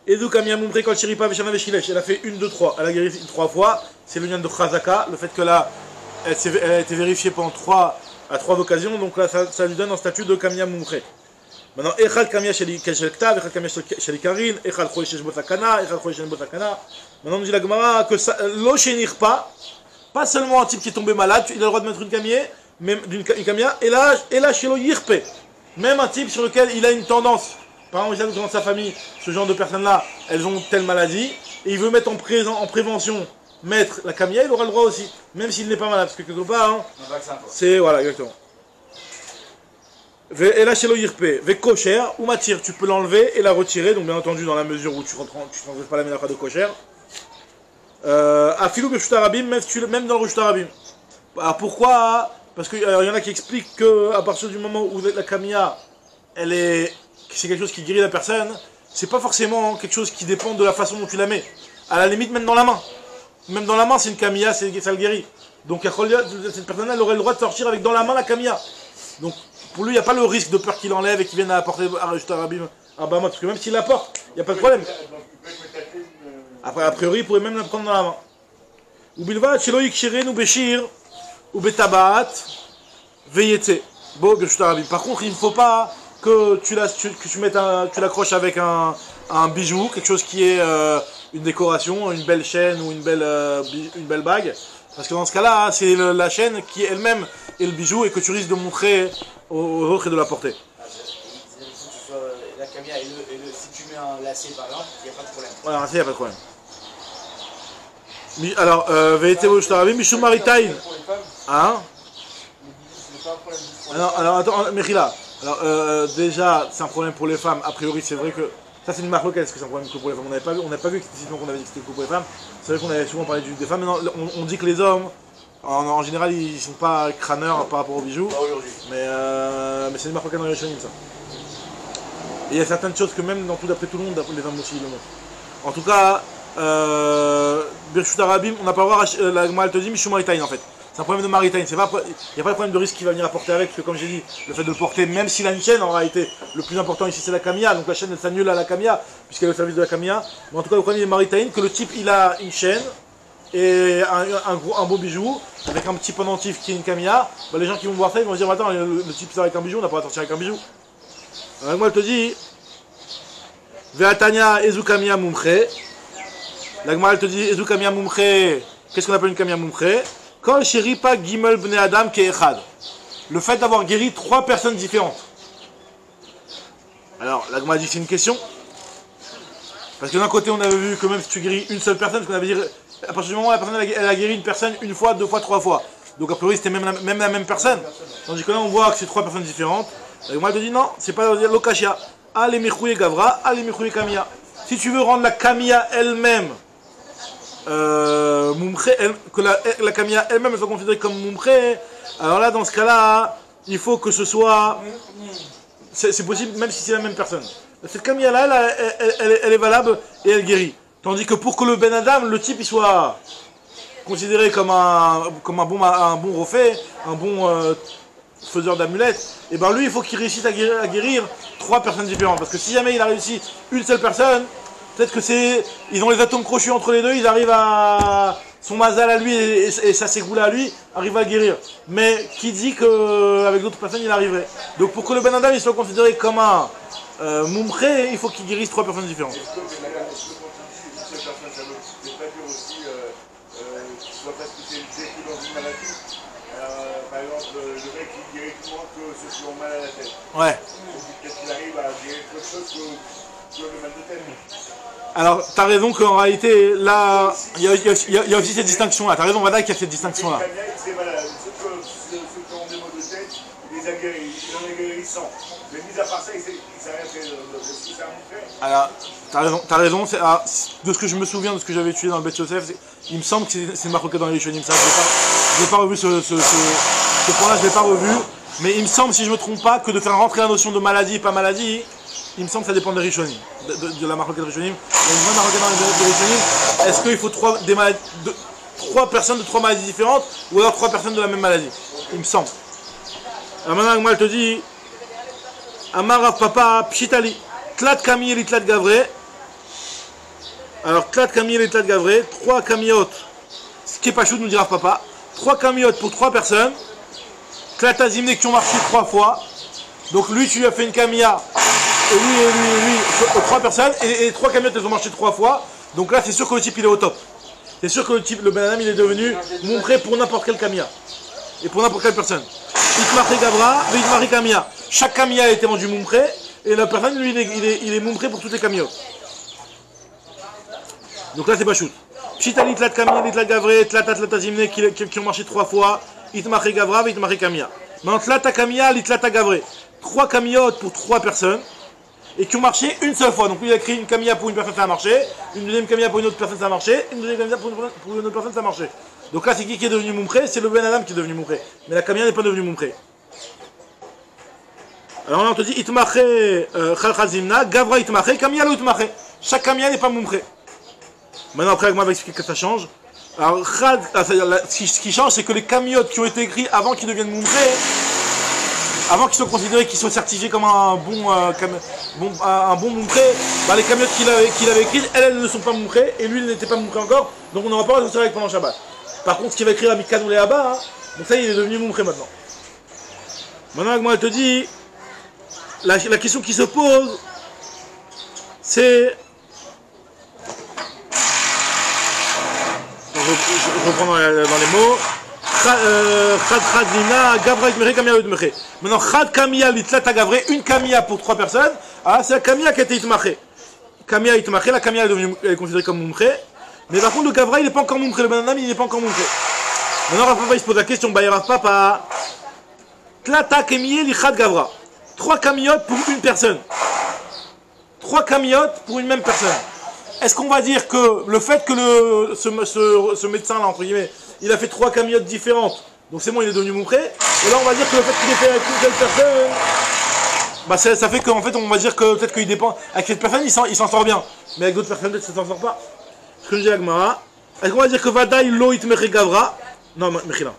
Edu Kamiya Mumche Kol Shiripa Veshana Veshilesh, elle a fait 1, 2, 3, elle a guéri 3 fois, c'est le lien de Chazaka, le fait que là elle a été vérifiée pendant 3 occasions, donc là ça lui donne un statut de Kamiya Mumche. Maintenant, Echad Kamiya Shel Ktav, Echad Kamiya Shel Ikarin, Echad Cholé Shesh Bo Sakana, Echad Cholé Shesh Bo Sakana. Maintenant on dit la Gemara que l'eau chénir pas seulement un type qui est tombé malade, il a le droit de mettre une Kamiya, même d'une Kamiya, et là chez l'Yirpe, même un type sur lequel il a une tendance. Par exemple, dans sa famille, ce genre de personnes-là, elles ont telle maladie, et il veut mettre en prévention, mettre la Kamiya, il aura le droit aussi, même s'il n'est pas malade, parce que quelque part, hein, c'est, voilà, exactement. Et là, chez l'Yirpe, ve kosher, ou matir, tu peux l'enlever et la retirer, donc bien entendu, dans la mesure où tu ne t'enlèves pas la ménacha de kosher. Afilou be Rabim, même dans le Reshut Rabim. Alors pourquoi? Parce qu'il y en a qui expliquent qu'à partir du moment où la Kamiya, c'est quelque chose qui guérit la personne, c'est pas forcément quelque chose qui dépend de la façon dont tu la mets. À la limite, même dans la main. Même dans la main, c'est une Kamiya, ça le guérit. Donc cette personne-là, elle aurait le droit de sortir avec dans la main la Kamiya. Donc pour lui, il n'y a pas le risque de peur qu'il enlève et qu'il vienne apporter à Reshut Rabim à Bama, parce que même s'il l'apporte, il n'y a pas de problème. Après, a priori, il pourrait même la prendre dans la main. Ou bilvat, sheloïk shiren ou beshir, ou betabat, veyete. Bon, Reshut Rabim. Par contre, il ne faut pas que tu l'accroches avec un bijou, quelque chose qui est une décoration, une belle chaîne ou une belle bague. Parce que dans ce cas-là, c'est la chaîne qui elle-même est le bijou et que tu risques de montrer aux autres et de la porter. La Kamiya si tu mets un lacet par exemple, il n'y a pas de problème. Ouais, un lacet, il n'y a pas de problème. Alors, Veyete Reshut Rabim, Mishum Maritain. Hein? Alors attends, Mechila. Alors déjà, c'est un problème pour les femmes. A priori, c'est vrai que ça c'est une marque locale. Est-ce que c'est un problème que pour les femmes? On n'a pas vu explicitement qu'on avait dit que c'était que pour les femmes. C'est vrai qu'on avait souvent parlé des femmes. Maintenant, on dit que les hommes, en général, ils sont pas crâneurs par rapport aux bijoux. Mais c'est une marque locale dans les Rishonim, ça. Et il y a certaines choses que même d'après tout le monde, les hommes aussi le montrent. En tout cas, Reshut Rabim, on n'a pas à voir la Gemara elle te dit Mishum Maritain en fait. C'est un problème de Maritain, il n'y a pas de problème de risque qu'il va venir apporter avec, parce que comme j'ai dit, le fait de le porter, même s'il a une chaîne, en réalité, le plus important ici c'est la Kamiya, donc la chaîne elle s'annule à la Kamiya, puisqu'elle est au service de la Kamiya. Mais en tout cas, le problème est Maritain, que le type il a une chaîne, et un beau bijou, avec un petit pendentif qui est une Kamiya, bah, les gens qui vont voir ça, ils vont se dire, attends, le type sort avec un bijou, on n'a pas à sortir avec un bijou. Alors moi elle te dit, Ve'atanya Ezu Kamiya Mumche, la Gemara elle te dit, Ezu Kamiya Mumche, qu'est-ce qu'on appelle une Kamiya Mumche? Kol Sheripa Gimel Bnei Adam Ke'echad. Le fait d'avoir guéri 3 personnes différentes. Alors, la Gemara dit c'est une question. Parce que d'un côté, on avait vu que même si tu guéris une seule personne, parce qu'on avait dit, à partir du moment où la personne elle a guéri une personne une fois, 2 fois, 3 fois. Donc a priori, c'était même la même personne. Tandis que là, on voit que c'est 3 personnes différentes. La Gemara te dit non, c'est pas l'okashia. Ale Mechouye Gavra, Ale Mechouye Kamiya. Si tu veux rendre la Kamiya elle-même, que la Kamiya elle-même soit considérée comme Mumche, alors là dans ce cas-là il faut que ce soit, c'est possible même si c'est la même personne, cette camilla-là, elle est valable et elle guérit. Tandis que pour que le Ben Adam, le type, il soit considéré comme un bon refait, un bon faiseur d'amulettes, et ben lui, il faut qu'il réussisse à guérir 3 personnes différentes. Parce que si jamais il a réussi une seule personne, peut-être que ils ont les atomes crochus entre les deux, ils arrivent à... Son mazal à lui et sa ségoula à lui arrive à guérir. Mais qui dit qu'avec d'autres personnes, il arriverait. Donc pour que le Ben Adam, il soit considéré comme un moumré, il faut qu'il guérisse 3 personnes différentes. Est-ce que cette personne, ça ne veut pas dire aussi qu'il soit pas spécialisé que dans une maladie? Par exemple, le mec qui guérit tout le monde que ceux qui ont mal à la tête. Ouais. Peut-être qu'il arrive à guérir quelque chose que le mal de tête. Alors, t'as raison qu'en réalité, là, il y a aussi cette distinction-là. T'as raison, Vada, qu'il y a cette distinction-là. C'est valable. Ceux qui ont des maux de tête, il les a guéris, il en a guéri 100. Mais mis à part ça, il s'est rien fait. Est-ce que ça a montré? Alors, t'as raison. De ce que je me souviens, de ce que j'avais tué dans le Bet Yosef, il me semble que c'est une marque dans les Rishonim. Ça, je n'ai pas revu ce point-là, je l'ai pas revu. Mais il me semble, si je ne me trompe pas, que de faire rentrer la notion de maladie et pas maladie, il me semble que ça dépend des Rishonim, de la marque de Rishonim. Il y a une vraie marque dans les Rishonim. Est-ce qu'il faut 3 personnes de 3 maladies différentes ou alors 3 personnes de la même maladie? Il me semble. Alors maintenant, moi, elle te dit Amar Papa Pshitali, Tlat Kami et Tlat Gavré. Alors, Tlat Kami et Tlat Gavré, 3 kamiotes, ce qui est pas chou, nous dira Papa. 3 kamiotes pour 3 personnes. Tlat Azimné qui ont marché 3 fois. Donc, lui, tu lui as fait une kamia. Et lui, 3 personnes, et 3 camionnettes, elles ont marché 3 fois. Donc là, c'est sûr que le type, il est au top. C'est sûr que le Ben Adam, il est devenu montré pour n'importe quelle camia. Et pour n'importe quelle personne. Itmaré Gavra, Itmaré Kamia. Chaque camia a été vendu montré, et la personne, lui, il est montré pour toutes les camionettes. Donc là, c'est pas shoot. Pshitali, Tlat Kamia, Tlat Gavré, Tlat Zimné, qui ont marché 3 fois. Itmaré Gavra, Itmaré Kamia. Maintenant, Tlat Kamia, Tlat Gavré. 3 camionettes pour 3 personnes. Et qui ont marché une seule fois. Donc lui il a créé une camilla pour une personne, ça a marché. Une deuxième camilla pour une autre personne, ça a marché. Une deuxième camilla pour une autre personne, ça a marché. Donc là c'est qui est devenu moumpré? C'est le Ben Adam qui est devenu moumpré. Mais la camilla n'est pas devenue moumpré. Alors là on te dit Itmaché Khalkhazimna, Gavra Itmaché, camilla lo Itmaché. Chaque camilla n'est pas moumpré. Maintenant après moi va expliquer que ça change. Alors ce qui change c'est que les camiotes qui ont été écrits avant qu'ils deviennent moumpré, avant qu'ils soient considérés, qu'ils soient certifiés comme un bon montré, bah les camionettes qu'il avait écrites, elles ne sont pas montrées, et lui il n'était pas montré encore, donc on n'aura pas de avec pendant Shabbat. Par contre, ce qu'il va écrire à Mikan ou les Abba, donc ça il est devenu montré maintenant. Maintenant, moi elle te dit, la question qui se pose, c'est... Je reprends dans les mots. Maintenant, Chad Kamia l'itlat Gavré, une Kamia pour 3 personnes. Ah, c'est la Kamia qui a été itmachée. Kamia itmachée, la Kamia elle est considérée comme moumré. Mais par contre, le Gavra il n'est pas encore moumré, le Bananam il n'est pas encore moumré. Maintenant, Rav Papa il se pose la question, Rav Papa. Tlata Kemiye l'Ichad Gavra. 3 camiotes pour une personne. 3 camiotes pour une même personne. Est-ce qu'on va dire que le fait que ce médecin là, entre guillemets, il a fait 3 camiotes différentes, donc c'est bon, il est devenu montré. Et là, on va dire que le fait qu'il ait fait avec une seule personne, bah ça fait qu'en fait, on va dire que peut-être qu'il dépend. Avec cette personne, il s'en sort bien. Mais avec d'autres personnes, peut-être ça s'en sort pas. Ce que je dis à Gmara. Est-ce qu'on va dire que Vadaï lo itmeche Gavra? Non, Mechila.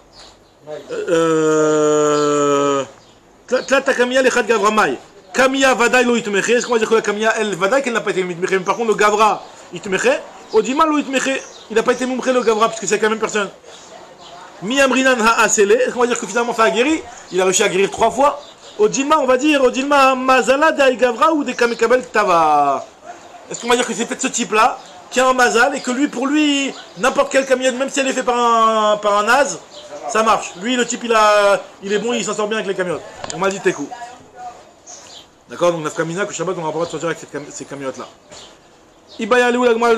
Tlata Kamia lechad Gavra Mai. Kamia Vadaï lo itmeche. Est-ce qu'on va dire que la Kamia, elle, Vadaï, qu'elle n'a pas été itmeche? Mais par contre, le Gavra itmeche. Odima lo itmeche. Il n'a pas été montré le Gavra, puisque c'est la même personne. Miamrinan ha'asele. Est-ce qu'on va dire que finalement ça a guéri? Il a réussi à guérir 3 fois. Odilma, on va dire, Odilma Mazala de Gavra ou de Kamekabel Tava. Est-ce qu'on va dire que c'est peut-être ce type-là qui a un Mazal et que lui, pour lui, n'importe quel camion, même si elle est faite par un naze, ça marche. Lui, le type, il est bon, il s'en sort bien avec les camionnettes. On m'a dit Tekou. D'accord, donc Nafkamina, que Shabbat, on n'aura pas le droit de sortir avec ces camionnettes-là. Ibayalou, la Gmara.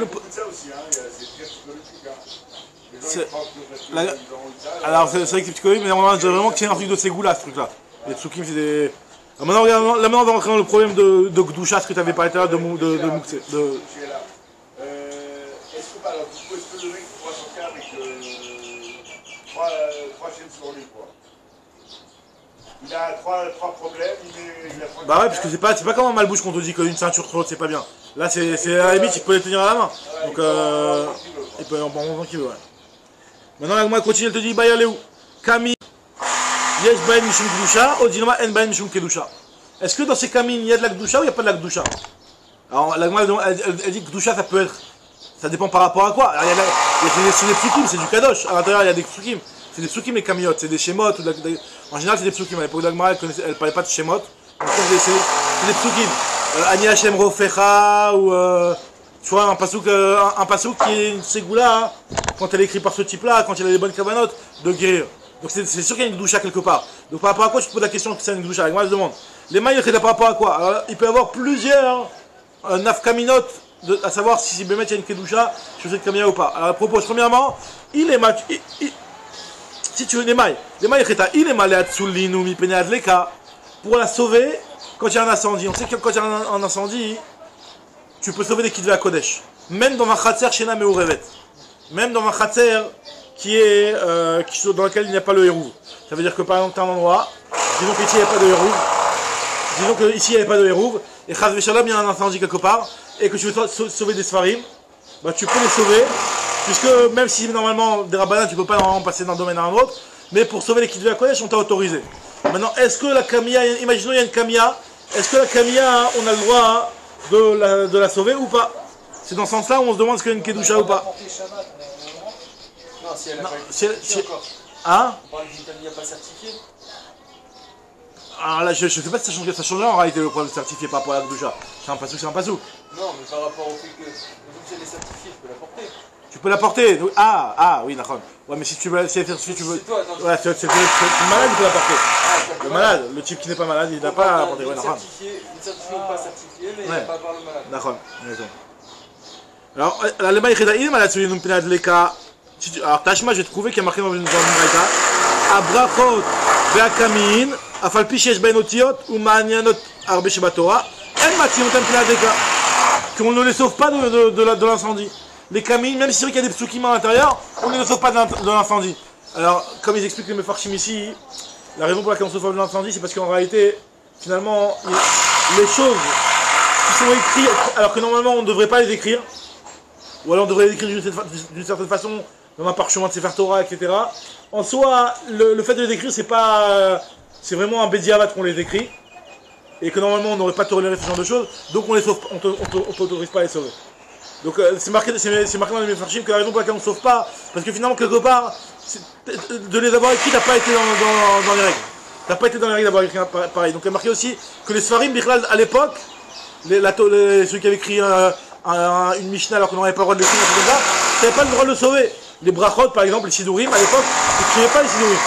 Alors c'est vrai que c'est psychologique, mais on dirait vraiment que c'est un truc de ces goûts-là, ce truc-là. Les tsukim, c'est des... Alors maintenant, on va rentrer dans le problème de Gdoucha, ce que tu avais parlé tout à l'heure, de Moukse. Est-ce que le mec pourra sortir avec 3 chaînes sur lui, quoi? il a trois problèmes, il a trois Bah ouais, parce que c'est pas comme un malbouche qu'on te dit qu'une ceinture trop haute c'est pas bien. Là c'est à la limite il peut les tenir à la main. Donc il peut en prendre qu'il veut. Ouais. Maintenant la Gemara continue, elle te dit bah yaleu Kami yesh baen mishum kedusha, odinoma en baen mishum kedusha. Est-ce que dans ces kamines il y a de la kedusha ou il n'y a pas de la kedusha? Alors la Gemara elle dit que kedusha ça peut être, ça dépend par rapport à quoi. Alors, c'est des psukim, c'est du kadosh. À l'intérieur il y a des psukim. C'est des psukim les kamiotes, c'est des shemot. En général c'est des psukim. À l'époque de la Gemara elle parlait pas de shemot. C'est des psukim. Ani Hashem Rofecha ou tu vois un pasouk qui est une ségoula hein, quand elle est écrite par ce type là, quand il a les bonnes kavanotes de guérir. Donc c'est sûr qu'il y a une gdoucha quelque part. Donc par rapport à quoi tu te poses la question que c'est une gdoucha? Moi je demande. Les mailles par rapport à quoi? Alors, il peut y avoir plusieurs nafkaminot à savoir si Bémet il y a une kedusha sur cette kamina ou pas. Alors à propos, premièrement, si tu veux les mailles il est malade sous l'inou mi pene adleka pour la sauver quand il y a un incendie. On sait que quand il y a un incendie, tu peux sauver des kitvei à Kodesh. Même dans un khatser shena meurevet. Même dans un khatser dans lequel il n'y a pas le hérouv. Ça veut dire que par exemple, tu as un endroit, disons qu'ici il n'y a pas de hérouv, et chas v'shalom, il y a un incendie quelque part, et que tu veux sauver des sfarim, bah tu peux les sauver, puisque même si normalement, des rabbanans, tu ne peux pas normalement passer d'un domaine à un autre, mais pour sauver les kitvei à Kodesh, on t'a autorisé. Maintenant, est-ce que la kamia, imaginons il y a une kamia, est-ce que la kamia, on a le droit de la sauver ou pas? C'est dans ce sens-là où on se demande est-ce qu'il y a une kedusha ou pas. Non, si elle n'a pas été certifiée encore. Hein? On parle d'une kamia pas certifiée. Alors là, je ne sais pas si ça change en réalité le problème de certifié par rapport à la kedusha. C'est un pasouk, c'est un pasouk. Non, mais par rapport au fait que si elle est certifiée, tu peux la porter. Tu peux la porter. Oui, d'accord. Ouais, mais si tu veux, si elle est certifiée, tu veux. C'est toi, attends. Ouais, c'est le malade qui peut la porter. Le malade, le type qui n'est pas malade, il n'a pas à la porter. Ouais, d'accord. Une certifiée ou pas certifiée, mais il n'y a pas par le malade. D'accord. Alors, la lema il est malade sur une pinade leka. Alors, Tashma, je vais te prouver qu'il y a marqué dans une braïta. Abrachot be'akamin, afal pi shesh ben otiot, ou ma'anianot arbe shebatora, en matinotam pinade leka. Qu'on ne les sauve pas de l'incendie. Les kamines, même si c'est vrai qu'il y a des psukim à l'intérieur, on ne les sauve pas de l'incendie. Alors, comme ils expliquent les mefarshim ici, la raison pour laquelle on se sauve de l'incendie, c'est parce qu'en réalité, finalement, les choses qui sont écrites, alors que normalement on ne devrait pas les écrire, ou alors on devrait les écrire d'une certaine façon, dans un parchemin de Sefer Torah, etc. En soi, le fait de les écrire, c'est c'est vraiment un bédiavat qu'on les écrit, et que normalement on n'aurait pas toléré ce genre de choses, donc on les sauve, on t'autorise pas à les sauver. Donc c'est marqué dans les mefarshim que la raison pour laquelle on ne sauve pas, parce que finalement quelque part, de les avoir écrits, t'as pas été dans les règles. T'as pas été dans les règles d'avoir écrit pareil. Donc il y a marqué aussi que les Sfarim, à l'époque, ceux qui avaient écrit une Mishnah alors qu'on n'avait pas le droit de l'écrire, comme ça, t'avais pas le droit de le sauver. Les brachot par exemple, les Sidurim, à l'époque, ils n'écrivaient pas les Sidurim.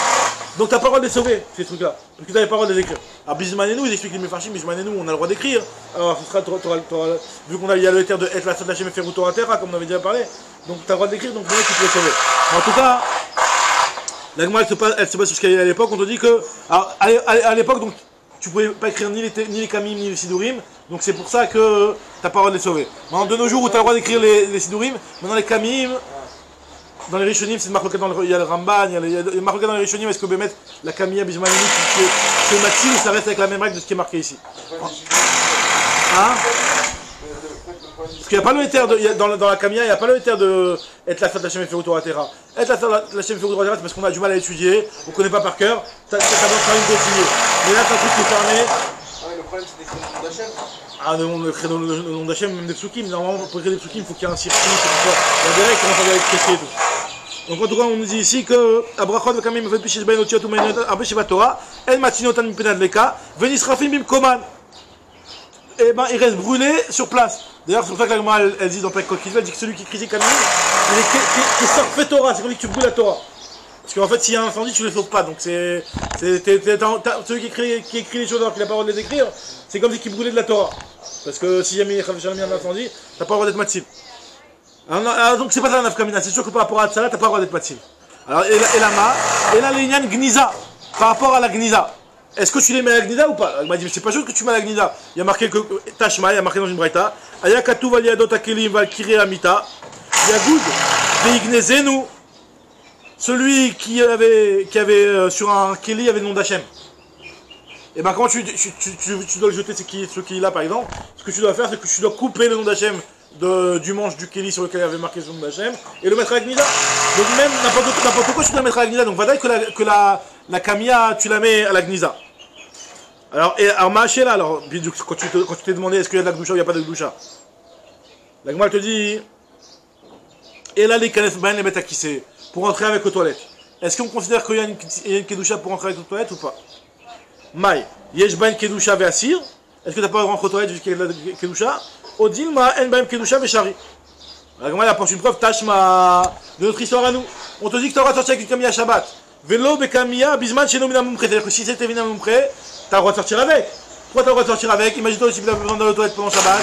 Donc t'as pas le droit de les sauver, ces trucs-là. Parce que t'avais pas le droit de les écrire. Alors Bismanenou, ils expliquent les Mefarshim, Bismanenou, on a le droit d'écrire. Alors ce sera, vu qu'on a, il y a le terme de Et la Sod Hashem Feru Torah Terra, comme on avait déjà parlé. Donc t'as le droit d'écrire, donc tu peux les sauver. Mais en tout cas, la Gemara elle se base sur ce qu'il y a à l'époque. On te dit que, alors, à l'époque, donc, tu pouvais pas écrire ni les Kamim ni les Sidurim. Donc c'est pour ça que t'as pas le droit de les sauver. Maintenant, de nos jours où t'as le droit d'écrire les Sidurim, maintenant les Kamim, dans les Rishonim, c'est marqué il y a le Ramban, il y a marqué dans les Rishonim, est-ce que Bémet, la Kamia Bismanénie, c'est Matil ou ça reste avec la même règle de ce qui est marqué ici? Hein? Parce qu'il n'y a pas le éther dans la Kamia, il n'y a pas le éther de être la Sod Hashem Feru Torah Terra. Être la Sod Hashem Feru Torah Terra, c'est parce qu'on a du mal à étudier, on ne connaît pas par cœur, ça doit faire une continuer. Mais là, c'est un truc qui est fermé. Ah oui, le problème c'est d'écrire le nom d'Hachem. Ah, le nom d'Hachem, même des psukim, normalement pour écrire des psukim, il faut qu'il y ait un circuit, il y a des règles, comment ça doit être écrit et tout. Donc en tout cas, on nous dit ici que Abrachot v'kamim me fait picher ben otiot ou ma'anianot arbe shebatora, en matinotan mi penad leka, venisrafim bimkoman. Et ben il reste brûlé sur place. D'ailleurs c'est pour ça que la Gemara elle dit dans Pekot Kisva, elle dit que celui qui critique Kamim, qui sort fait Torah, c'est comme dit que tu brûles la Torah. Parce qu'en fait s'il y a un incendie tu ne les sauves pas, donc celui qui écrit les choses alors qu'il n'a pas le droit de les écrire, c'est comme si il brûlait de la Torah. Parce que si jamais il y a un incendie, t'as pas le droit d'être matzil. Alors donc c'est pas ça la nafkamina, c'est sûr que par rapport à Tzala, t'as pas le droit d'être matzil. Alors et là l'Inyan Gniza, par rapport à la Gniza. Est-ce que tu les mets à la Gnida ou pas? Elle m'a dit, mais c'est pas juste que tu mets à la Gnida. Il y a marqué que Tashma, il y a marqué dans une braïta. Aya katuv aliyadot akelim val kire amita. Yagoud veignezenu. Celui qui avait sur un keli avait le nom d'Hachem. Et ben quand tu dois le jeter ce qui est là par exemple, ce que tu dois faire c'est que tu dois couper le nom d'Hachem du manche du Kéli sur lequel il y avait marqué le nom d'Hachem et le mettre à la Gnida. Donc même n'importe quoi tu dois mettre à la Gnida. Donc voilà que la Kamia tu la mets à la Gnida. Alors Maaché là, alors quand tu t'es demandé est-ce qu'il y a de la Gdoucha ou il n'y a pas de Gdoucha, la Gemara te dit et là les Kanef Ben les mettre à qui c'est pour entrer avec aux toilettes. Est-ce qu'on considère qu'il y a une Kedusha pour entrer avec aux toilettes ou pas? Maï, Yesh Ben Kedusha Ve'asir. Est-ce que tu n'as pas le droit d'entrer aux toilettes vu qu'il y a de la Kedusha? Odilma En Ben Kedusha Ve'shari. La Gemara apporte une preuve Tashma de notre histoire à nous. On te dit que tu auras sorti avec une Kamiya Shabbat. Velo Bekamiya Bisman Sheno Minamum Pré. C'est-à-dire que si c'était Minamum Pré, tu as le droit de sortir avec. Pourquoi tu as le droit de sortir avec? Imagine-toi aussi que tu as besoin d'aller aux toilettes pendant Shabbat.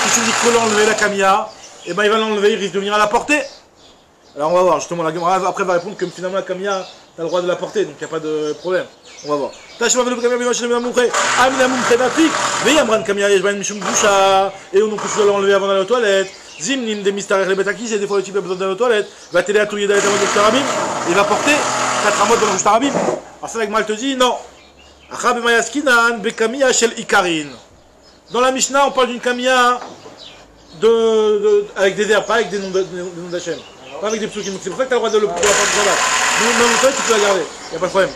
Si tu me dis qu'il faut l'enlever la Kamiya, et ben il va l'enlever, il risque de venir à la porter. Alors on va voir, justement, la Gemara après va répondre que finalement la Kamiya, tu as le droit de la porter, donc il n'y a pas de problème. On va voir. Et on peut toujours l'enlever avant d'aller aux toilettes. Zimnim de Mistarer les Betakis, et des fois le type a besoin d'aller aux toilettes. Va t'aider à touiller d'aller dans le Shtarabim. Il va porter 4 amotes dans le Shtarabim. Alors ça, la Gemara te dit non. Dans la Mishnah, on parle d'une Kamiya avec des herbes, pas avec des noms d'Hachem. Pas avec des psukim. C'est pour ça que tu as le droit de le porter de Shabbat. Même en toilette, tu peux la garder. Il n'y a pas de problème.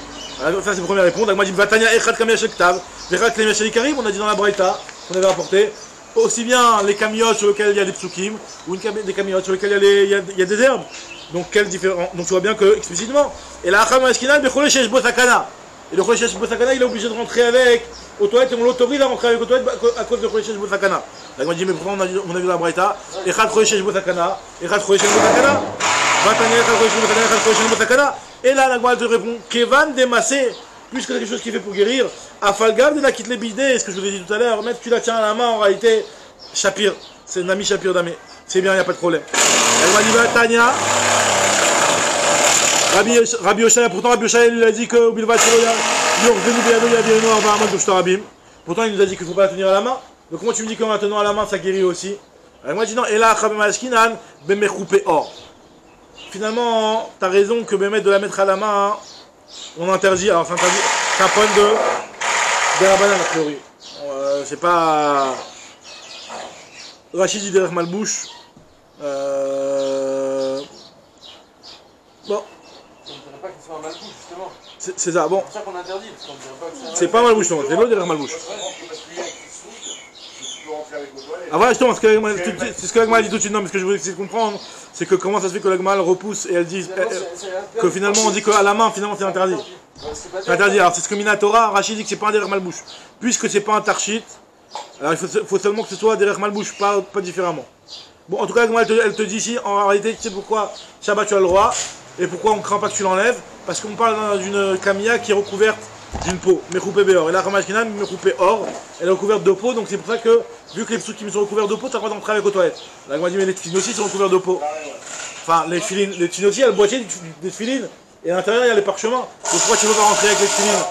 Alors, ça, c'est la première réponse. Donc, moi, je dis Vatania Echad Kamiya Shel Ktav, Vechad Kamiya Shel Ikarim. On a dit dans la Braïta qu'on avait rapporté. Aussi bien les camiotes sur lesquelles il y a des psukim, ou des camiotes sur lesquelles il y a des herbes. Donc, quelle différence? Donc, tu vois bien que, explicitement. Et la Acham Askinan, Bechole Shesh Bosakana. Et le Chole Shesh Bosakana, il est obligé de rentrer avec aux toilettes et on l'autorise à rentrer avec aux toilettes à cause de Chole Shesh Bosakana. Là, on dit, mais pourquoi on a vu la Braïta? Echad Chole Shesh Bosakana, Echad Chole Shesh Bosakana. Et là, la Gemara te répond Kevan démassé, puisque c'est quelque chose qui fait pour guérir. Afalgam de la quitte les bidés, ce que je vous ai dit tout à l'heure, mettre tu la tiens à la main, en réalité, Shapir, c'est Nami Shapir Damé. C'est bien, il n'y a pas de problème. Elle m'a dit Tania. Rabbi Yoshaya, pourtant Rabbi Yoshaya lui a dit que pourtant il nous a dit qu'il ne faut pas la tenir à la main. Donc comment tu me dis qu'en la tenant à la main ça guérit aussi? Elle m'a dit non, et là, or. Finalement, tu as raison que de la mettre à la main, on interdit. Alors, c'est interdit. C'est un problème de la banane, a priori. C'est pas. Rachid dit derrière Malbouche. Bon. On ne dirait pas que ce soit un Malbouche, justement. C'est ça, bon. C'est pour ça qu'on interdit, parce qu'on ne dirait pas que c'est pas Malbouche, non. C'est l'autre derrière Malbouche. Ah voilà, justement, c'est ce que l'Agma dit tout de suite. Non, mais ce que je voulais essayer de comprendre, c'est que comment ça se fait que l'Agma repousse et elle dit que finalement on dit qu'à la main, finalement c'est interdit. C'est interdit. Alors c'est ce que Minatora, Rachid dit que c'est pas un derrière Malbouche. Puisque c'est pas un tarchit, alors il faut seulement que ce soit derrière Malbouche, pas différemment. Bon, en tout cas, l'Agma elle te dit ici, en réalité, tu sais pourquoi Shabbat tu as le droit et pourquoi on craint pas que tu l'enlèves. Parce qu'on parle d'une Kamiya qui est recouverte d'une peau, Mechoupé Béor. Et la Ramashkinan, Mechoupé Or, elle est recouverte de peau, donc c'est pour ça que, vu que les psukim sont recouverts de peau, tu as le droit d'entrer avec aux toilettes. La Gemara dit, mais les tefilines aussi sont recouverts de peau. Enfin, les tefilines aussi, il y a le boîtier des tefilines, et à l'intérieur, il y a les parchemins. Donc pourquoi tu ne veux pas rentrer avec les tefilines?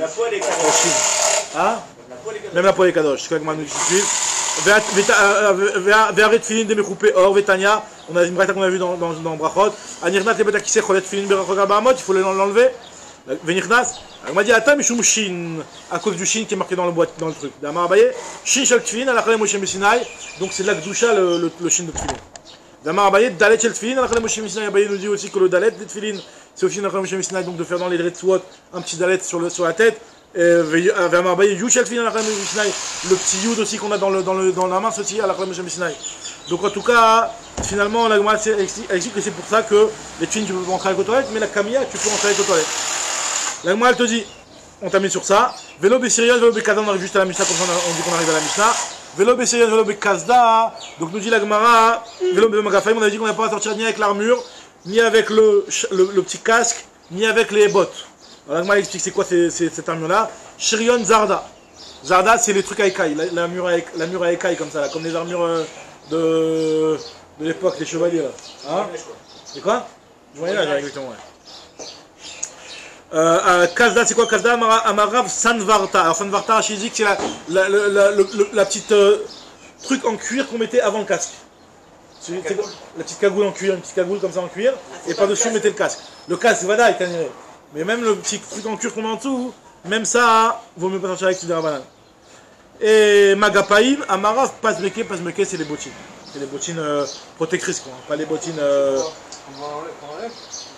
La poêle est kadosh. Hein? Même la poêle est kadosh, c'est ce que la Gemara nous dit tout de suite. Ve'aret tefilin de Mechoupé Or, Vetania, on a une braïta qu'on a vu dans Brachot. Anirnat le beta qui sait cholet tefilin berachot il faut l'enlever. Venirnas, on m'a dit attends mais shin à cause du shin qui est marqué dans le truc. D'Amar Abaye, shin shel tefilin à la Chalem Moshe Messinai, donc c'est de la Gdusha le shin de tefilin. D'Amar Abaye, dalet shel tefilin à la Chalem Moshe Messinai. Abaye nous dit aussi que le dalet de tefilin c'est aussi dans la Chalem Moshe Messinai, donc de faire dans les dretsuot un petit dalet sur la tête. D'Amar Abaye, yud shel tefilin à la Chalem Moshe Messinai, le petit yud aussi qu'on a dans la main c'est aussi à la Chalem Moshe Messinai. Donc en tout cas, finalement la Gemara explique que c'est pour ça que les tefilin tu peux pas rentrer avec aux toilettes, mais la Kamiya tu peux rentrer avec aux toilettes. La Gemara elle te dit, on t'a mis sur ça. Vélo Bessirion, Vélo Bekazda, on arrive juste à la Mishnah, comme ça on dit qu'on arrive à la Mishnah. Vélo Bessirion, Vélo Bekazda, donc nous dit la Gemara, Vélo Bekazda, on a dit qu'on n'avait pas à sortir ni avec l'armure, ni avec le petit casque, ni avec les bottes. Alors la Gemara explique c'est quoi cette armure-là. Shirion Zarda. Zarda, c'est les trucs à écailles, la mure à écailles comme ça, là, comme les armures de l'époque, les chevaliers là. Hein? C'est quoi? Je voyais là, exactement, ouais. Kazda, c'est quoi Kazda? Amarav Sanvarta. Alors Sanvarta, je dis que c'est la petite truc en cuir qu'on mettait avant le casque. La petite cagoule en cuir, une petite cagoule comme ça en cuir, et par-dessus on mettait le casque. Le casque, voilà, il est. Mais même le petit truc en cuir qu'on met en dessous, Même ça, vaut mieux pas sortir avec Sidra Banane. Et Magapaïm, Amara, Pazmeke, c'est les bottines. C'est les bottines protectrices, quoi. Pas les bottines.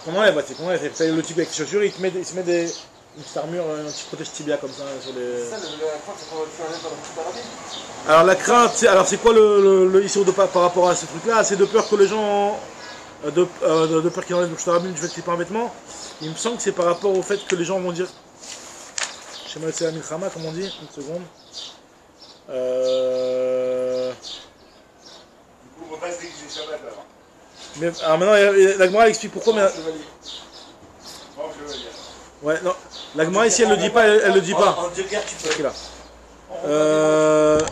Qu'on enlève, qu'on enlève. C'est le type avec les chaussures, il se met des. Une petite armure, un petit protège tibia comme ça sur les. C'est ça, la crainte, c'est qu'on va faire dans le petit arabie. Alors la crainte, c'est quoi le issue de par rapport à ce truc-là? C'est de peur que les gens. De peur qu'ils enlèvent le ch'tarabim du fait que c'est pas un vêtement. Il me semble que c'est par rapport au fait que les gens vont dire. Je sais pas, c'est la milchama, comme on dit. Une seconde. Du coup, on va pas se déguiser Shabbat alors. Mais, alors maintenant, la Gemara explique pourquoi. Mais... Ouais, non. La Gemara ici, elle le dit pas. Elle le dit pas. En deux guerres, tu peux. Là.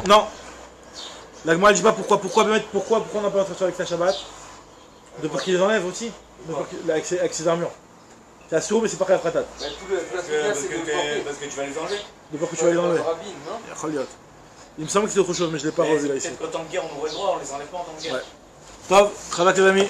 Non. La Gemara, elle dit pas pourquoi on n'a pas l'entretien avec la Shabbat. De peur qu'il les enlève aussi. Avec ses armures. C'est assuré, mais c'est pas qu'à la fratate. Parce que tu vas les enlever. De peur que tu vas les enlever. Non, il me semble que c'est autre chose, mais je l'ai pas revu là ici. Peut-être qu'en temps de guerre, on aurait droit, on les enlève pas en temps de guerre. Ouais. Top, Khabat les amis.